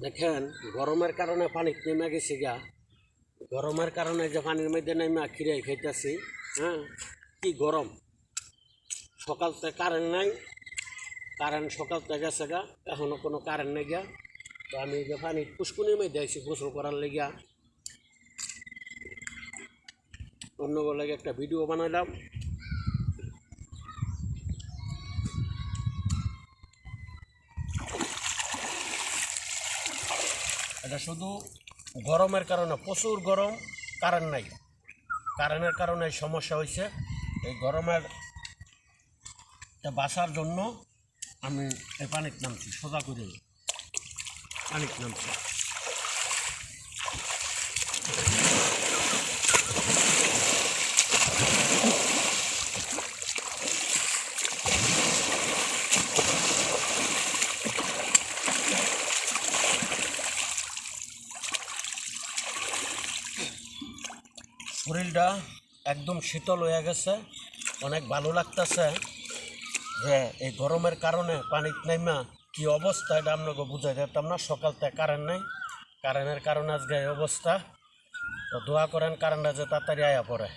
দেখেন গরমের কারণে পানি নেমে গেছি গা। গরমের কারণে যে পানির মধ্যে নেমে খিরাই খাইতেছি। হ্যাঁ, কি গরম! সকাল থেকে কারেন্ট নাই, কারেন্ট সকাল থেকে গেছে গা, এখনও কোনো কারেন্ট নেই গা। তো আমি যে পানি পুষ্কুনির মধ্যে আইছি গোসল করার লেগা, অন্য লাগে একটা ভিডিও বানাইলাম। এটা শুধু গরমের কারণে, প্রচুর গরম, কারেন্ট নাই। কারেন্টের কারণে এই সমস্যা হয়েছে। এই গরমের বাঁচার জন্য আমি এই পানিতে নামছি, সোজা করে পানিতে নামছি। শরীরটা একদম শীতল হয়ে গেছে, অনেক ভালো লাগতেছে। যে এই গরমের কারণে পানিতে নাইমা কি অবস্থা, এটা আপনাকে বুঝাই দিতাম না। সকাল থেকে কারেন্ট নেই, কারেন্টের কারণে আজকে এই অবস্থা। তো দোয়া করেন কারেন্টটা যে তাড়াতাড়ি আয়া পড়ে।